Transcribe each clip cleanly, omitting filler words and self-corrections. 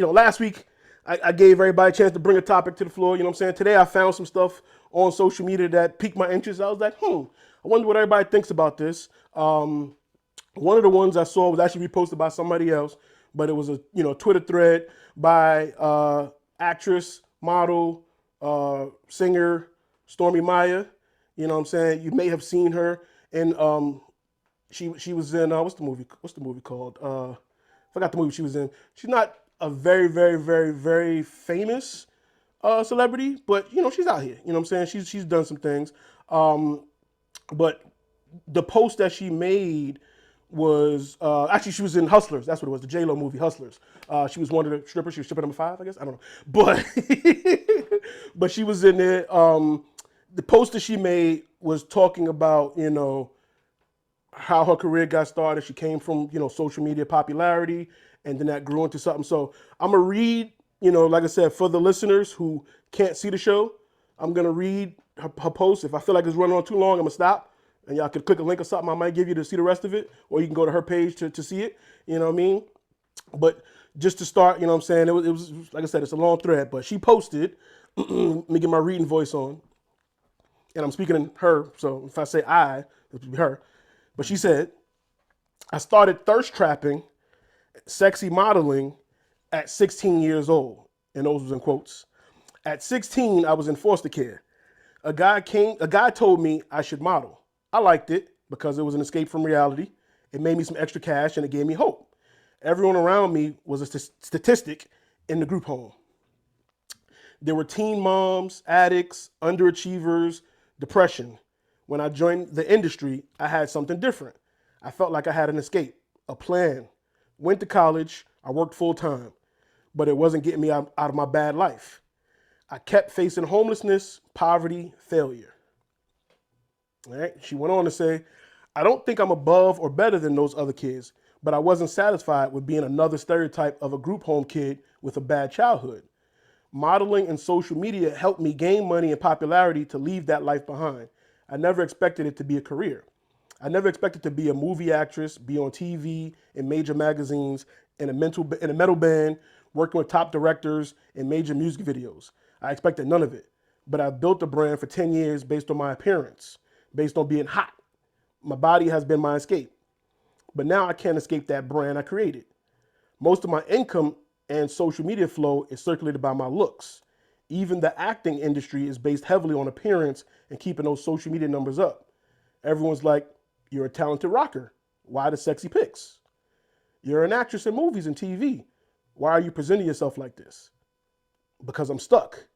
last week I gave everybody a chance to bring a topic to the floor. You know what I'm saying? Today I found some stuff on social media that piqued my interest. I was like, I wonder what everybody thinks about this. One of the ones I saw was actually reposted by somebody else, but it was a Twitter thread by actress, model, singer Stormi Maya. You know what I'm saying? You may have seen her, and she was in what's the movie called? Forgot the movie she was in. She's not a very very very very famous celebrity, but she's out here. You know what I'm saying? She's done some things, but the post that she made was actually she was in Hustlers. That's what it was, the J-Lo movie Hustlers. She was one of the strippers. She was stripper number 5, I guess. I don't know, but but she was in there. The post that she made was talking about how her career got started. She came from social media popularity, and then that grew into something. So I'm gonna read, like I said, for the listeners who can't see the show, I'm gonna read her post. If I feel like it's running on too long, I'm gonna stop, and y'all can click a link or something I might give you to see the rest of it, or you can go to her page to see it. You know what I mean? But just to start, you know what I'm saying, it was like I said, it's a long thread, but she posted. Let me get my reading voice on, and I'm speaking in her, so if I say I, it would be her. But she said, I started thirst trapping, sexy modeling at 16 years old. And those was in quotes. At 16, I was in foster care. A guy told me I should model. I liked it because it was an escape from reality. It made me some extra cash and it gave me hope. Everyone around me was a statistic in the group home. There were teen moms, addicts, underachievers, depression. When I joined the industry, I had something different. I felt like I had an escape, a plan. Went to college, I worked full time, but it wasn't getting me out of my bad life. I kept facing homelessness, poverty, failure. All right. She went on to say, I don't think I'm above or better than those other kids, but I wasn't satisfied with being another stereotype of a group home kid with a bad childhood. Modeling and social media helped me gain money and popularity to leave that life behind. I never expected it to be a career. I never expected to be a movie actress, be on TV, in major magazines, in a metal band, working with top directors in major music videos. I expected none of it. But I built a brand for 10 years based on my appearance, based on being hot. My body has been my escape. But now I can't escape that brand I created. Most of my income and social media flow is circulated by my looks. Even the acting industry is based heavily on appearance and keeping those social media numbers up. Everyone's like, you're a talented rocker. Why the sexy pics? You're an actress in movies and TV. Why are you presenting yourself like this? Because I'm stuck.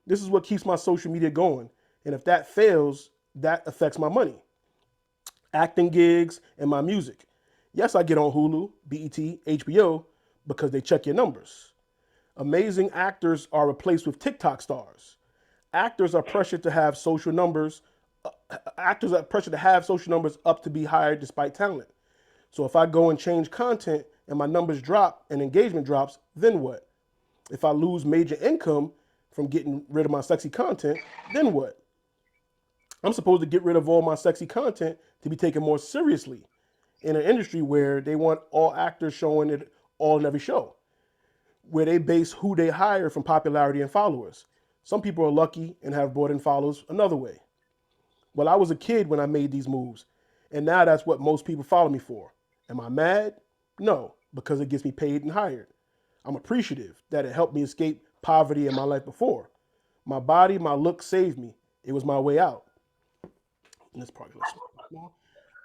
This is what keeps my social media going. And if that fails, that affects my money. Acting gigs and my music. Yes, I get on Hulu, BET, HBO, because they check your numbers. Amazing actors are replaced with TikTok stars. Actors are pressured to have social numbers. Actors are pressured to have social numbers up to be hired despite talent. So if I go and change content and my numbers drop and engagement drops, then what? If I lose major income from getting rid of my sexy content, then what? I'm supposed to get rid of all my sexy content to be taken more seriously in an industry where they want all actors showing it all in every show, where they base who they hire from popularity and followers. Some people are lucky and have brought in followers another way. Well, I was a kid when I made these moves, and now that's what most people follow me for. Am I mad? No, because it gets me paid and hired. I'm appreciative that it helped me escape poverty in my life before. My body, my look saved me. It was my way out. And this probably looks small.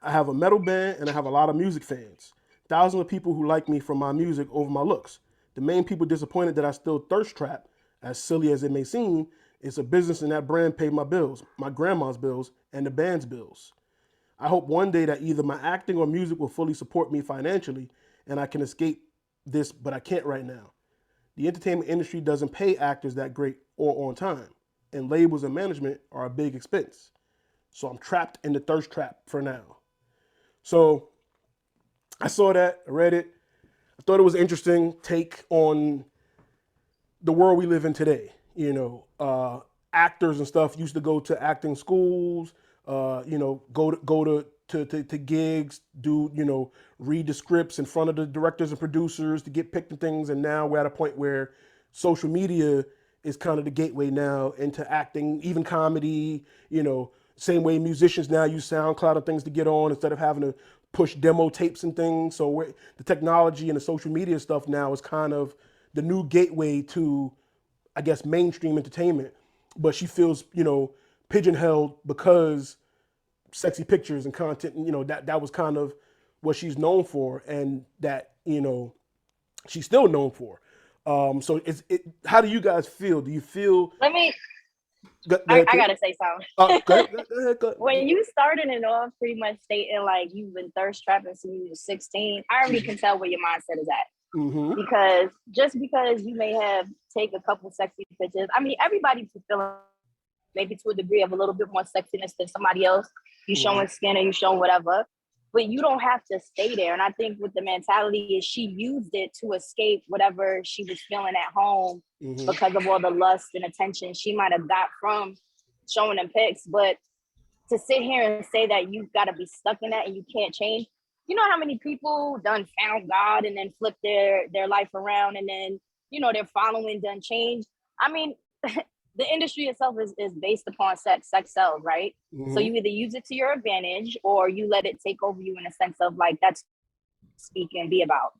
I have a metal band and I have a lot of music fans. Thousands of people who like me from my music over my looks. The main people disappointed that I still thirst trap, as silly as it may seem, it's a business and that brand paid my bills, my grandma's bills, and the band's bills. I hope one day that either my acting or music will fully support me financially and I can escape this, but I can't right now. The entertainment industry doesn't pay actors that great or on time, and labels and management are a big expense. So I'm trapped in the thirst trap for now. So I saw that, I read it. I thought it was an interesting take on the world we live in today. Actors and stuff used to go to acting schools, go to to gigs, do, you know, read the scripts in front of the directors and producers to get picked and things. And now we're at a point where social media is kind of the gateway now into acting, even comedy, you know, same way musicians now use SoundCloud and things to get on instead of having to push demo tapes and things. So the technology and the social media stuff now is kind of the new gateway to, I guess, mainstream entertainment. But she feels, you know, pigeonholed because sexy pictures and content, and, you know, that was kind of what she's known for, and that, you know, she's still known for. So how do you guys feel? Do you feel? Let me. Go I ahead, gotta say something. go ahead. When you started it off, pretty much stating like you've been thirst trapping since you were 16, I already can tell where your mindset is at. Mm-hmm. Because just because you may have take a couple sexy pictures, I mean, everybody's feeling maybe to a degree of a little bit more sexiness than somebody else. You showing skin or you showing whatever, but you don't have to stay there. And I think with the mentality is she used it to escape whatever she was feeling at home because of all the lust and attention she might have got from showing them pics. But to sit here and say that you've got to be stuck in that and you can't change, you know how many people done found God and then flipped their life around and then, you know, their following done changed. I mean, the industry itself is based upon sex. Sex sells, right? So you either use it to your advantage or you let it take over you in a sense of like, that's speak and be about.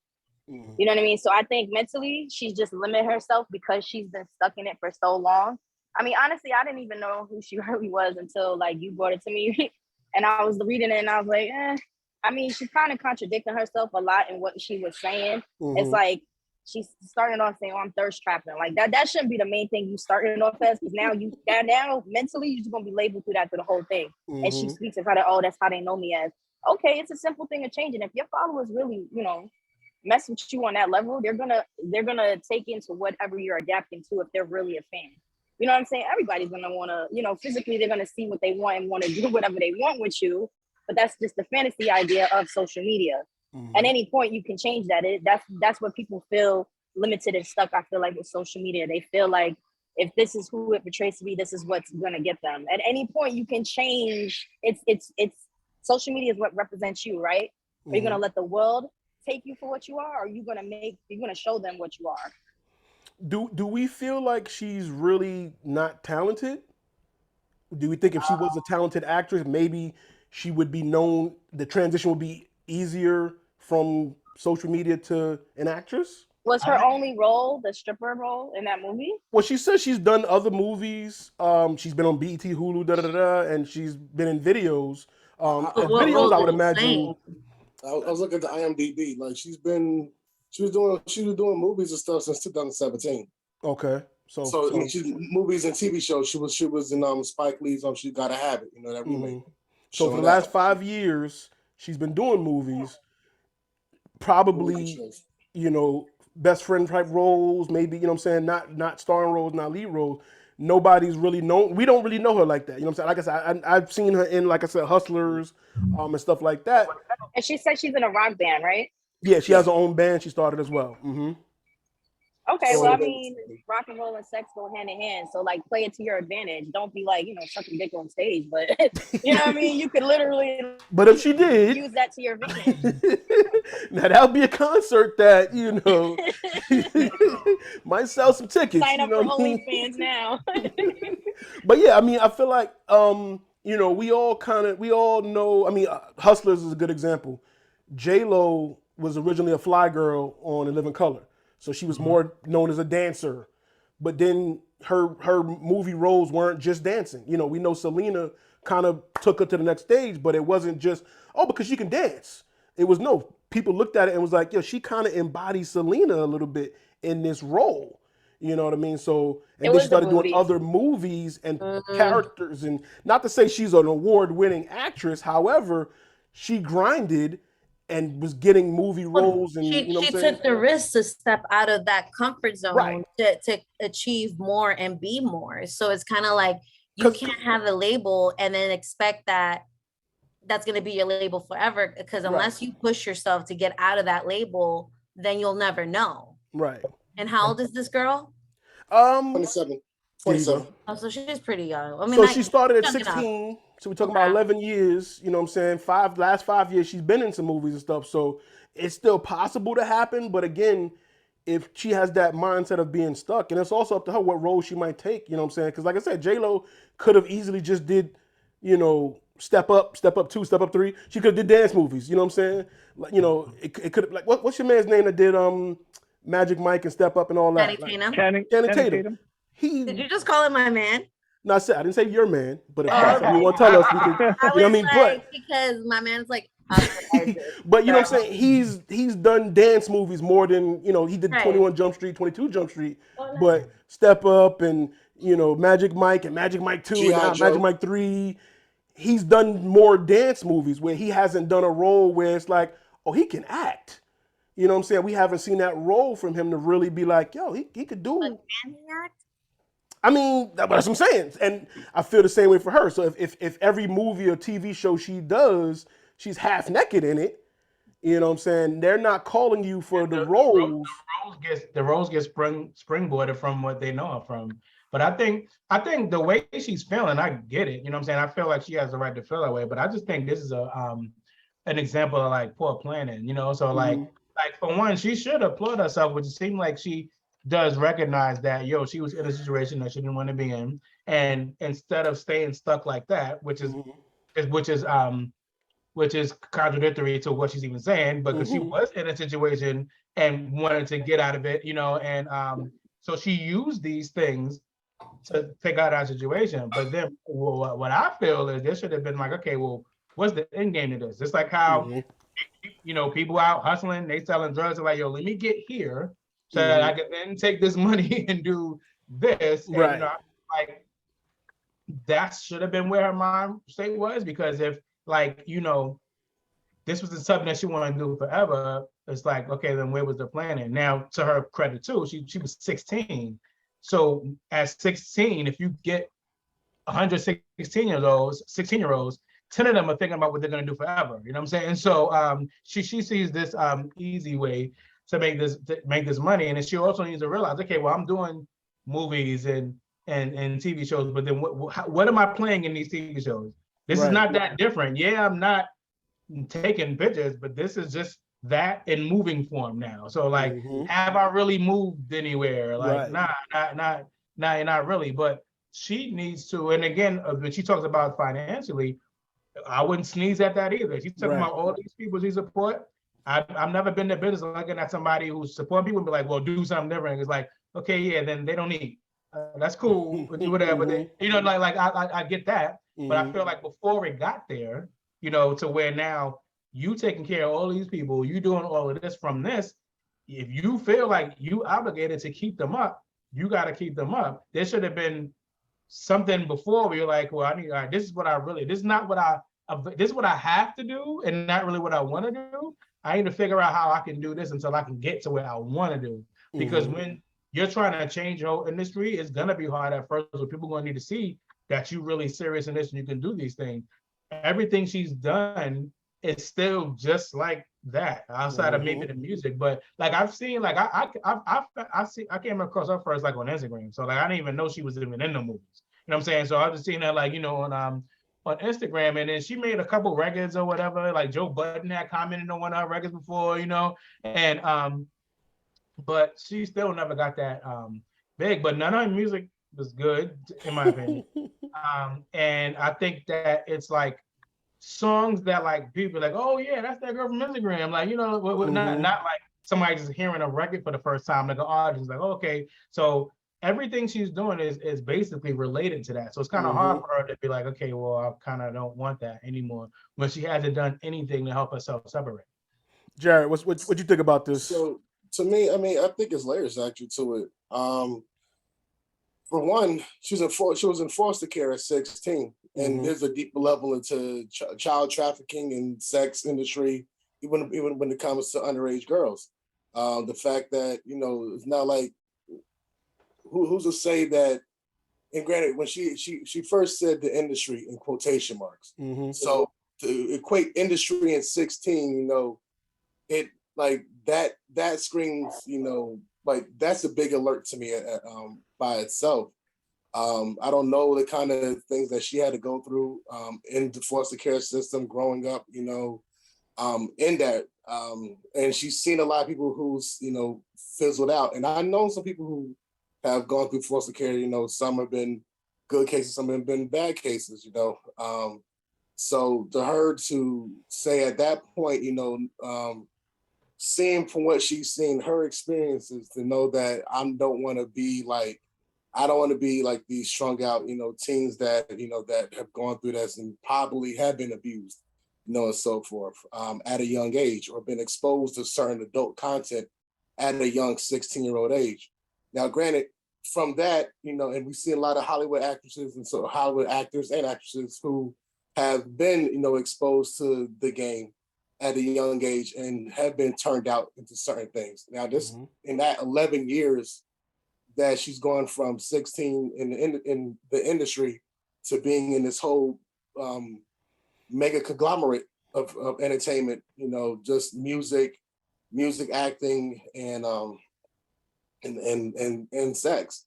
You know what I mean? So I think mentally she's just limited herself because she's been stuck in it for so long. I mean, honestly, I didn't even know who she really was until like you brought it to me and I was reading it and I was like, I mean, she's kind of contradicting herself a lot in what she was saying. It's like, she's starting off saying, "Oh, I'm thirst trapping." Like that shouldn't be the main thing you starting off as, because now mentally you're just gonna be labeled through that through the whole thing. And she speaks of how that, oh, that's how they know me as. Okay, it's a simple thing of changing. If your followers really, you know, mess with you on that level, they're gonna take into whatever you're adapting to if they're really a fan. You know what I'm saying? Everybody's gonna wanna, you know, physically they're gonna see what they want and want to do whatever they want with you. But that's just the fantasy idea of social media. At any point you can change that. That's what people feel limited and stuck. I feel like with social media, they feel like if this is who it portrays to be, this is what's gonna get them. At any point you can change. It's social media is what represents you, right? Are you gonna let the world take you for what you are, or are you gonna show them what you are? Do we feel like she's really not talented? Do we think if she was a talented actress, maybe she would be known, the transition would be easier from social media to an actress? Was her only role the stripper role in that movie? Well, she says she's done other movies. She's been on BET, Hulu, and she's been in videos. Videos, I would imagine. I was looking at the IMDb. Like she was doing movies and stuff since 2017. Okay, so I mean, she's movies and TV shows. She was in Spike Lee's She Gotta Have It. You know that remake. So for the last 5 years, she's been doing movies. Probably, you know, best friend type roles. Maybe, you know what I'm saying, not starring roles, not lead roles. Nobody's really known. We don't really know her like that. You know what I'm saying? Like I said, I've seen her in, like I said, Hustlers, and stuff like that. And she said she's in a rock band, right? Yeah, she has her own band. She started as well. Okay, well, I mean, rock and roll and sex go hand in hand. So, like, play it to your advantage. Don't be like, you know, sucking dick on stage. But, you know what I mean? You could literally But if she did, use that to your advantage. Now, that would be a concert that, you know, might sell some tickets. Sign up you know for what I mean? OnlyFans now. But, yeah, I mean, I feel like, you know, we all know, I mean, Hustlers is a good example. J-Lo was originally a fly girl on In Living Color. So she was more known as a dancer, but then her movie roles weren't just dancing. You know, we know Selena kind of took her to the next stage, but it wasn't just, because she can dance. It was, no, people looked at it and was like, yo, she kind of embodies Selena a little bit in this role. You know what I mean? So, and then she started doing other movies and characters, and not to say she's an award-winning actress, however, she grinded and was getting movie roles, and she took the risk to step out of that comfort zone to achieve more and be more. So it's kind of like you can't have a label and then expect that that's going to be your label forever, because unless you push yourself to get out of that label, then you'll never know. Right. And how old is this girl? 27. There you go. 27. Oh, so she's pretty young. I mean, So like, she started at young enough. 16. So we're talking about 11 years, you know what I'm saying? Last 5 years, she's been in some movies and stuff. So it's still possible to happen. But again, if she has that mindset of being stuck, and it's also up to her what role she might take, you know what I'm saying? Because like I said, J-Lo could have easily just did, you know, Step Up 2, Step Up 3. She could have did dance movies, you know what I'm saying? Like, you know, it could have, like, what's your man's name that did Magic Mike and Step Up and all that? Channing Like, Tatum. Channing Tatum. Tatum. Did He you just call him my man? No, I didn't say your man, but if Oh, that's something you want to tell us, we can. I You know what I was mean? like, because my man's like, But you know what I'm saying? He's done dance movies more than, you know, he did Right. 21 Jump Street, 22 Jump Street, but Step Up and, you know, Magic Mike and Magic Mike 2 and G.I. now Joe. Magic Mike 3. He's done more dance movies where he hasn't done a role where it's like, oh, he can act. You know what I'm saying? We haven't seen that role from him to really be like, yo, he could do. Can he act? I mean, that's what I'm saying. And I feel the same way for her. So if every movie or TV show she does, she's half naked in it, you know what I'm saying? They're not calling you for the roles. The roles get springboarded from what they know her from. But I think the way she's feeling, I get it. You know what I'm saying? I feel like she has the right to feel that way. But I just think this is an example of like poor planning, you know. So like for one, she should applaud herself, which it seemed like she does recognize that she was in a situation that she didn't want to be in, and instead of staying stuck like that, which is contradictory to what she's even saying, because she was in a situation and wanted to get out of it, you know, and so she used these things to take out our situation. But then what I feel is there should have been like, okay, well, what's the end game to this? It's like how you know, people out hustling, they selling drugs, they're like, yo, let me get here so that I can then take this money and do this. And you know, like that should have been where her mind state was, because if like, you know, this was something that she wanted to do forever, it's like, okay, then where was the planning? Now, to her credit too, she was 16. So at 16, if you get 116-year-olds, 16-year-olds, 10 of them are thinking about what they're going to do forever. You know what I'm saying? And so she sees this easy way to make this money, and then she also needs to realize, okay, well, I'm doing movies and TV shows, but then what am I playing in these TV shows? This is not that different. Yeah, I'm not taking pictures, but this is just that in moving form now. So like, have I really moved anywhere? Like, not really. But she needs to, and again, when she talks about financially, I wouldn't sneeze at that either. She's talking about all these people she support. I've never been in business looking at somebody who's supporting people and be like, well, do something different. It's like, okay, yeah, then they don't eat. That's cool, do whatever. But you know, like I get that, but I feel like before it got there, you know, to where now you taking care of all these people, you doing all of this from this. If you feel like you obligated to keep them up, you got to keep them up. There should have been something before where you're like, well, this is what I have to do, and not really what I want to do. I need to figure out how I can do this until I can get to where I want to do. Because when you're trying to change your whole industry, it's gonna be hard at first. So people are gonna need to see that you're really serious in this and you can do these things. Everything she's done is still just like that, outside of maybe the music. But like I've seen, like I came across her first like on Instagram. So like I didn't even know she was even in the movies. You know what I'm saying? So I've just seen her like, you know, on Instagram, and then she made a couple records or whatever. Like Joe Budden had commented on one of her records before, you know, and but she still never got that big. But none of her music was good, in my opinion. And I think that it's like songs that like people are like, oh yeah, that's that girl from Instagram. Like, you know, not like somebody just hearing a record for the first time, like an audience, like, okay, so everything she's doing is basically related to that. So it's kind of hard for her to be like, okay, well, I kind of don't want that anymore, when she hasn't done anything to help herself separate. Jared, what you think about this? So to me, I mean, I think it's layers actually to it. For one, she was in foster care at 16, and there's a deeper level into child trafficking and sex industry, even when it comes to underage girls. The fact that, you know, it's not like, who's to say that, and granted, when she first said the industry in quotation marks, so to equate industry and 16, you know, it like that screams, you know, like that's a big alert to me by itself. I don't know the kind of things that she had to go through in the foster care system growing up, you know, in that. And she's seen a lot of people who's, you know, fizzled out. And I know some people who have gone through foster care, you know, some have been good cases, some have been bad cases, you know. So to her to say at that point, you know, seeing from what she's seen, her experiences, to know that I don't want to be like these strung out, you know, teens that, you know, that have gone through this and probably have been abused, you know, and so forth at a young age, or been exposed to certain adult content at a young 16-year-old age. Now, granted, from that, you know, and we see a lot of Hollywood actresses and so Hollywood actors and actresses who have been, you know, exposed to the game at a young age and have been turned out into certain things. Now, this in that 11 years that she's gone from 16 in the industry to being in this whole mega conglomerate of entertainment, you know, just music, acting, and sex.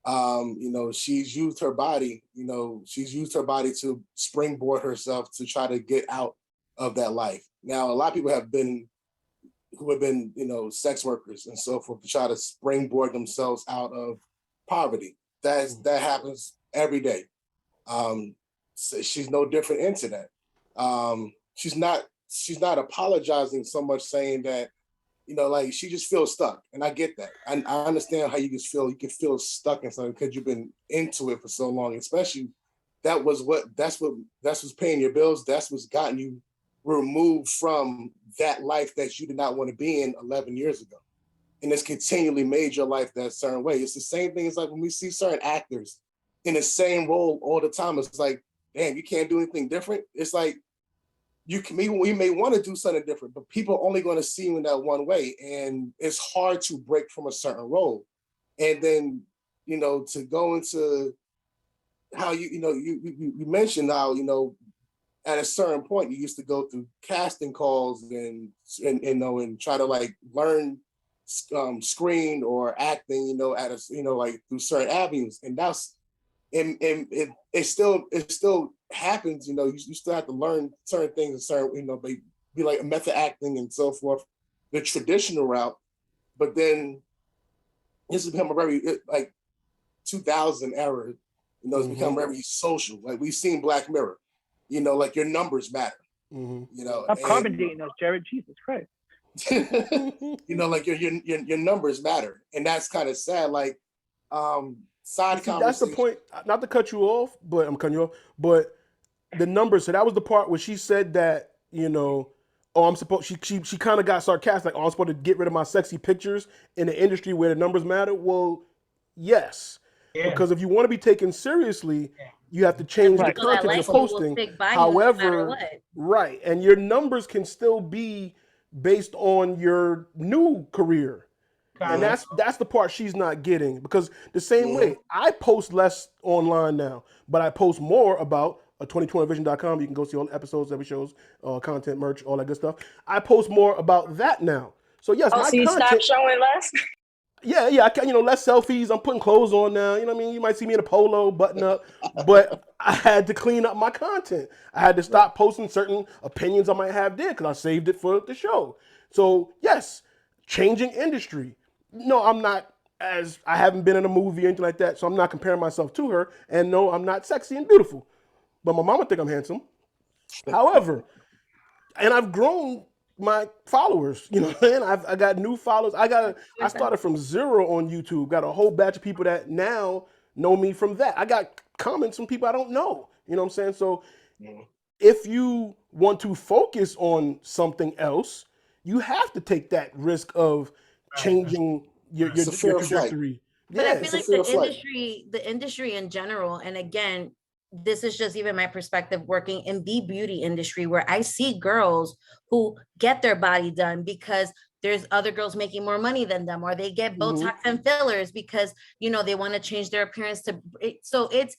You know, she's used her body, you know, to springboard herself to try to get out of that life. Now, a lot of people who have been, you know, sex workers and so forth to try to springboard themselves out of poverty. That happens every day. So she's no different into that. She's not apologizing so much, saying that, you know, like she just feels stuck. And I get that. I understand how you can feel stuck in something because you've been into it for so long, especially that's what's paying your bills. That's what's gotten you removed from that life that you did not want to be in 11 years ago. And it's continually made your life that certain way. It's the same thing as like when we see certain actors in the same role all the time. It's like, damn, you can't do anything different. It's like, we may want to do something different, but people are only going to see you in that one way. And it's hard to break from a certain role. And then, you know, to go into how you mentioned how, you know, at a certain point you used to go through casting calls and you know, and try to like learn screen or acting, you know, at a, you know, like through certain avenues. And that's, and it still happens, you know, you still have to learn certain things and certain, you know, be like method acting and so forth, the traditional route. But then this has become a very like 2000 era, you know, it's become very social. Like we've seen Black Mirror, you know, like your numbers matter, you know. I'm accommodating us, Jared. Jesus Christ. You know, like your numbers matter, and that's kind of sad. Like, that's the point. Not to cut you off, but I'm cutting you off. But the numbers. So that was the part where she said that, you know, oh, I'm supposed. She kind of got sarcastic. Like, oh, I'm supposed to get rid of my sexy pictures in the industry where the numbers matter. Well, yes, because if you want to be taken seriously, you have to change the content you're posting. However, right, and your numbers can still be based on your new career. And that's the part she's not getting, because the same way I post less online now, but I post more about A2021Vision.com. You can go see all the episodes, every shows, content, merch, all that good stuff. I post more about that now. So yes, my so you content, stop showing less? Yeah, I can, you know, less selfies. I'm putting clothes on now. You know what I mean? You might see me in a polo, button up, but I had to clean up my content. I had to stop posting certain opinions I might have there because I saved it for the show. So yes, changing industry. No, I'm not I haven't been in a movie or anything like that, so I'm not comparing myself to her. And no, I'm not sexy and beautiful, but my mama think I'm handsome. However, and I've grown my followers, you know what I'm saying? I got new followers. I started from zero on YouTube. Got a whole batch of people that now know me from that. I got comments from people I don't know. You know what I'm saying? So if you want to focus on something else, you have to take that risk of changing your trajectory. But I feel like the industry in general, and again, this is just even my perspective working in the beauty industry, where I see girls who get their body done because there's other girls making more money than them, or they get Botox and fillers because, you know, they want to change their appearance so it's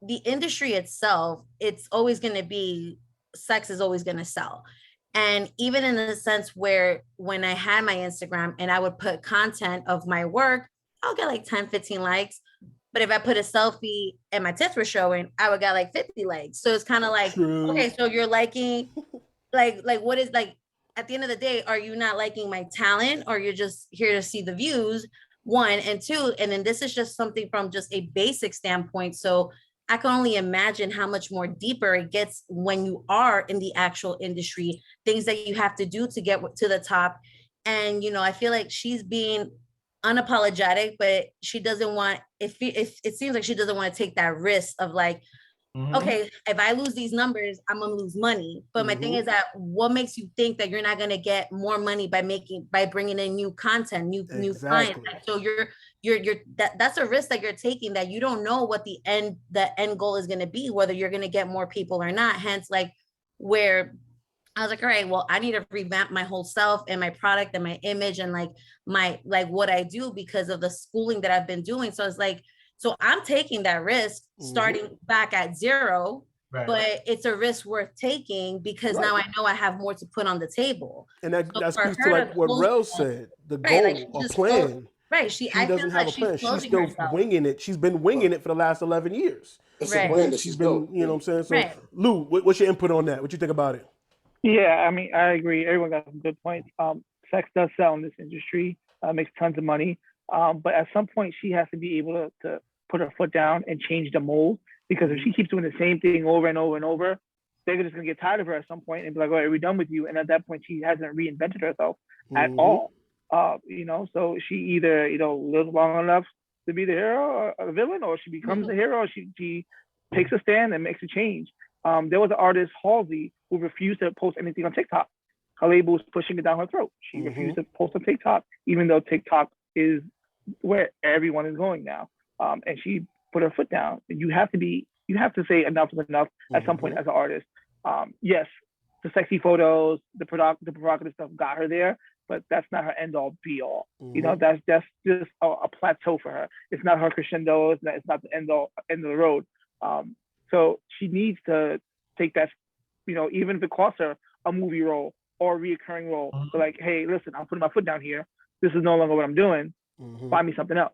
the industry itself. It's always going to be, sex is always going to sell. And even in the sense where when I had my Instagram and I would put content of my work, I'll get like 10, 15 likes. But if I put a selfie and my tits were showing, I would got like 50 likes. So it's kind of like, True. okay, so you're liking, like what is like, at the end of the day, are you not liking my talent, or you're just here to see the views? One, and two, and then this is just something from just a basic standpoint. So I can only imagine how much more deeper it gets when you are in the actual industry, things that you have to do to get to the top. And, you know, I feel like she's being unapologetic, but she doesn't want, if it seems like she doesn't want to take that risk of like, okay, if I lose these numbers, I'm gonna lose money. But my thing is that what makes you think that you're not gonna get more money by bringing in new content, new clients? So that's a risk that you're taking, that you don't know what the end goal is gonna be, whether you're gonna get more people or not. Hence, like, where I was like, all right, well, I need to revamp my whole self and my product and my image and like what I do, because of the schooling that I've been doing. So it's like, so I'm taking that risk, starting back at zero, but it's a risk worth taking, because now I know I have more to put on the table. And that speaks to like what Rel said, the goal or plan. She doesn't have a plan. She's still winging it. She's been winging it for the last 11 years. It's a plan that She's been, you know what I'm saying? So Lou, what's your input on that? What you think about it? Yeah, I mean, I agree. Everyone got some good points. Sex does sell in this industry, makes tons of money. But at some point, she has to be able to put her foot down and change the mold. Because if she keeps doing the same thing over and over and over, they're just gonna get tired of her at some point and be like, "All right, we're done with you." And at that point, she hasn't reinvented herself at all. You know, so she either lives long enough to be the hero or a villain, or she becomes the hero, or she takes a stand and makes a change. There was an artist, Halsey, who refused to post anything on TikTok. Her label was pushing it down her throat. She refused to post on TikTok, even though TikTok is where everyone is going now. And she put her foot down. You have to say enough is enough at some point as an artist. Yes, the sexy photos, the provocative stuff got her there, but that's not her end all be all. You know, that's just a plateau for her. It's not her crescendo. It's not the end of the road. So she needs to take that, even if it costs her a movie role or a reoccurring role. So like, hey, listen, I'm putting my foot down here. This is no longer what I'm doing. Find me something else.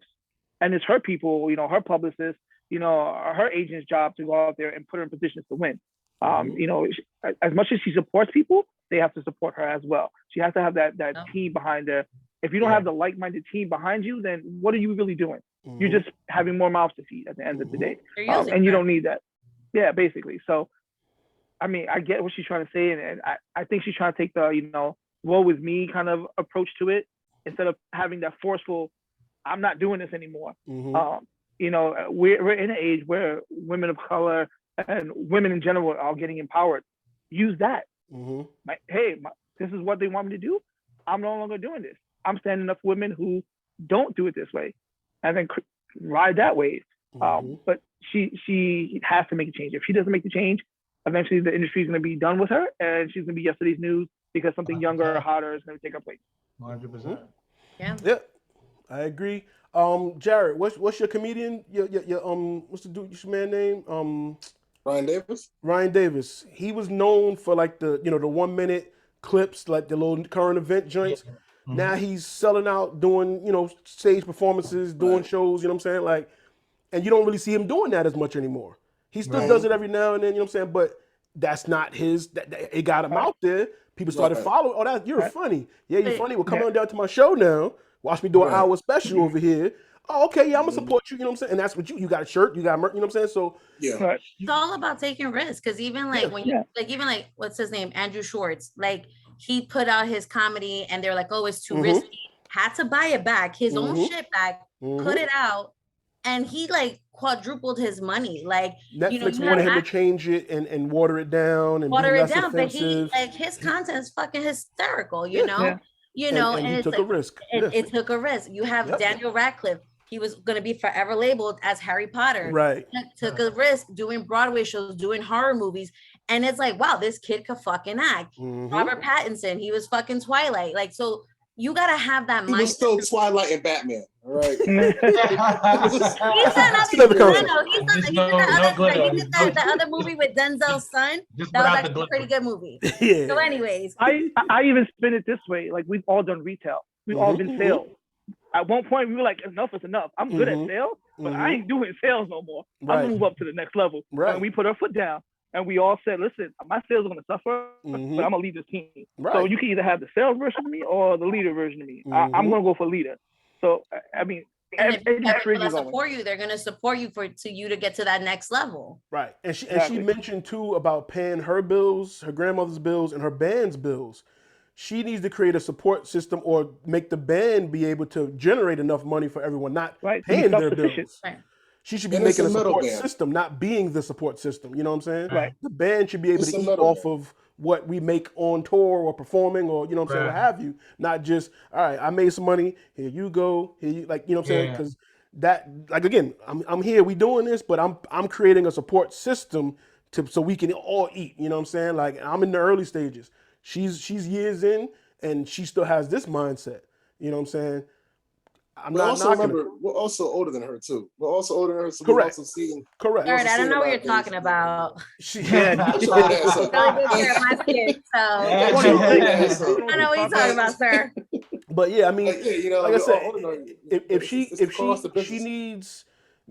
And it's her people, her publicist, her agent's job to go out there and put her in positions to win. As much as she supports people, they have to support her as well. She has to have that team behind her. If you don't have the like-minded team behind you, then what are you really doing? You're just having more mouths to feed at the end of the day. And you don't need that. Yeah, basically. So, I mean, I get what she's trying to say. And I think she's trying to take the, woe is me kind of approach to it, instead of having that forceful, I'm not doing this anymore. We're in an age where women of color and women in general are getting empowered. Use that. This is what they want me to do. I'm no longer doing this. I'm standing up for women who don't do it this way, and then ride that wave. But she has to make a change. If she doesn't make the change, eventually the industry is going to be done with her, and she's going to be yesterday's news, because something younger or hotter is going to take her place. 100%. Yeah. I agree. Jared, what's your comedian? Your what's the man name? Ryan Davis. Ryan Davis. He was known for like the 1 minute clips, like the little current event joints. Now he's selling out, doing stage performances, doing shows. You know what I'm saying? Like, and you don't really see him doing that as much anymore. He still does it every now and then. You know what I'm saying? But that's not his. It got him out there. People started following. Oh, you're funny. Yeah, you're funny. Well, come on down to my show now. Watch me do an hour special over here. Oh, okay, yeah, I'm gonna support you. You know what I'm saying? And that's what you got a shirt, you got merch. You know what I'm saying? So it's all about taking risks. Because even like when you even like what's his name, Andrew Schwartz, like he put out his comedy and they're like, oh, it's too risky. Had to buy it back, his own shit back, put it out, and he like quadrupled his money. Like Netflix wanted him to change it and water it down and water it down, offensive. But his content is fucking hysterical. And he took a risk. It took a risk. You have Daniel Radcliffe. He was going to be forever labeled as Harry Potter. Right. Took a risk doing Broadway shows, doing horror movies. And it's like, wow, this kid could fucking act. Robert Pattinson, he was fucking Twilight. Like, so you got to have that mindset. He was still Twilight and Batman. All right. He's done the other movie with Denzel's son. That was actually a pretty good movie. So anyways. I even spin it this way. Like, we've all done retail. We've all been sales. At one point, we were like, enough is enough. I'm good at sales. but I ain't doing sales no more. Right. I'm gonna move up to the next level. Right. And we put our foot down, and we all said, listen, my sales are gonna suffer, but I'm gonna lead this team. Right. So you can either have the sales version of me or the leader version of me. I'm gonna go for leader. So I mean, And if you have people that going. support you, they're gonna support you to you to get to that next level. Right. And she mentioned too about paying her bills, her grandmother's bills, and her band's bills. She needs to create a support system or make the band be able to generate enough money for everyone, not paying their bills. Right. She should be making a support system, not being the support system. You know what I'm saying? Right. The band should be able to eat off of what we make on tour or performing or, you know what I'm saying, what have you. Not just, all right, I made some money, here you go, here you, like, you know what I'm saying? Because that, like, again, I'm here, we doing this, but I'm creating a support system so we can all eat, you know what I'm saying? Like, I'm in the early stages. She's years in, and she still has this mindset. You know what I'm saying? But also remember, we're also older than her too. We're also older than her, so we're also seeing. Correct. All right, I don't know what you're talking about. Yeah, really good care of my kids, so I don't know what you're talking about, sir. But yeah, I mean, you know, like I said, if she needs,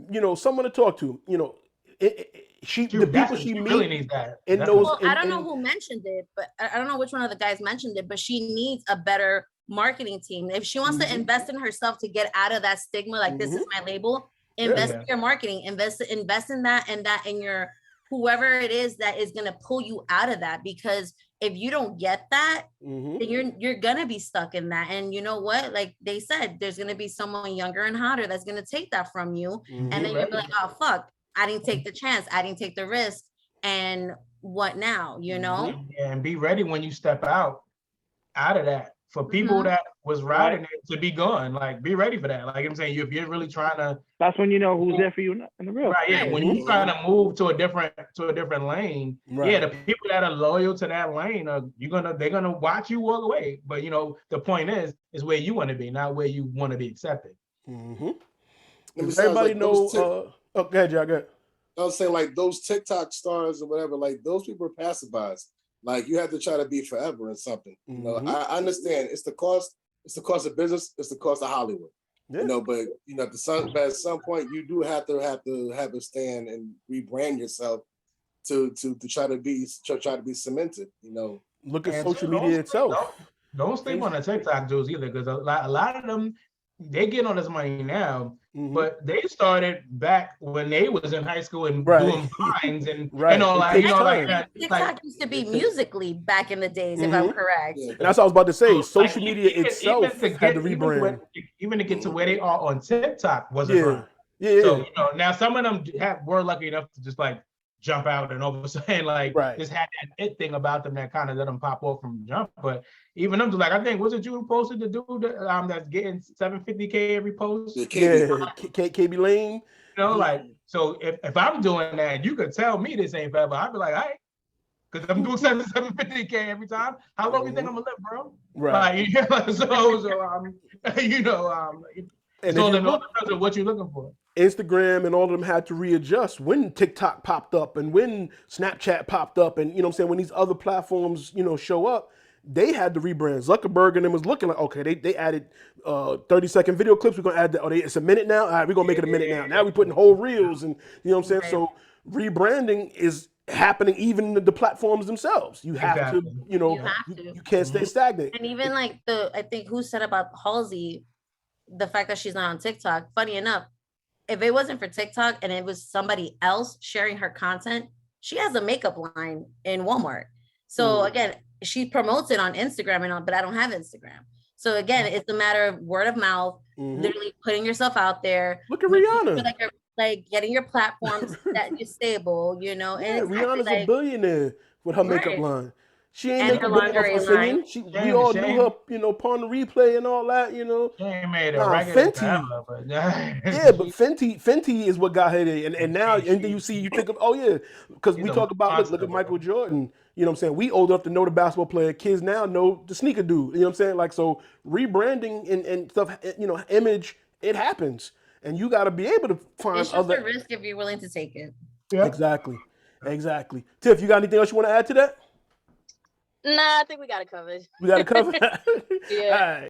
you know, someone to talk to, you know, the people she meets really needs that. And those. Well, I don't know who mentioned it, but I don't know which one of the guys mentioned it, but she needs a better marketing team. If she wants to invest in herself to get out of that stigma, like this is my label, invest in your marketing, invest in that and that in your whoever it is that is going to pull you out of that. Because if you don't get that, then you're gonna be stuck in that. And you know what? Like they said, there's gonna be someone younger and hotter that's gonna take that from you, and then you'll be like, oh fuck, I didn't take the chance, I didn't take the risk, and what now? You know? And be ready when you step out of that. For people that was riding it to be gone, like be ready for that. Like I'm saying, if you're really trying to, that's when you know who's there for you in the real. Right. Yeah. When you're trying to move to a different lane, the people that are loyal to that lane they're gonna watch you walk away. But you know, the point is where you want to be, not where you want to be accepted. Does everybody know? Go ahead, Jack. Go ahead. I was saying, like those TikTok stars or whatever, like those people are pacifiers. Like you have to try to be forever in something. You know, I understand it's the cost of business, it's the cost of Hollywood. You know, but you know, at some point you do have to have a stand and rebrand yourself to try to be cemented. You know, look at social media itself. Don't sleep on the TikTok dudes either, because a lot of them, they get on this money now, but they started back when they was in high school and doing vines and all like, you know, like that. TikTok used to be Musically back in the days, if I'm correct. And that's what I was about to say. Social media itself had to rebrand. Even to get to where they are on TikTok was a grind. So, you know, now some of them were lucky enough to just like jump out and over saying like just had that it thing about them that kind of let them pop off from jump. But even them, like I think was it you who posted the dude that's getting 750K every post? KB Lane. You know, like so if I'm doing that, you could tell me this ain't forever. I'd be like, all right, because I'm doing 750K every time. How long you think I'm gonna live, bro? Right. Like, you know, and so the what you're looking for. Instagram and all of them had to readjust when TikTok popped up and when Snapchat popped up, and you know what I'm saying, when these other platforms, you know, show up, they had to rebrand. Zuckerberg and them was looking like, okay, they added 30-second video clips. We're gonna add that. It's a minute now. All right, we're gonna make it a minute now. Now we're putting whole reels, and you know what I'm saying. So rebranding is happening even in the platforms themselves. You have to, you know, you can't stay stagnant. And even like I think who said about Halsey, the fact that she's not on TikTok. Funny enough, if it wasn't for TikTok and it was somebody else sharing her content, she has a makeup line in Walmart. So again, she promotes it on Instagram but I don't have Instagram. So again, it's a matter of word of mouth, literally putting yourself out there. Look at Rihanna. Like getting your platforms that you're stable, you know. And Rihanna's a billionaire with her makeup line. She ain't making lingerie line. We all knew her, you know, Pawn the Replay and all that, you know. She ain't made a regular Fenty. But Fenty is what got her there. And now, and then you think of, because we talk about, look at Michael Jordan. You know what I'm saying? We old enough to know the basketball player. Kids now know the sneaker dude. You know what I'm saying? Like, so rebranding and stuff, you know, image, it happens. And you got to be able to find it's just a risk if you're willing to take it. Yeah. Exactly. Tiff, you got anything else you want to add to that? Nah, I think we got it covered. We got it covered? Yeah. All right.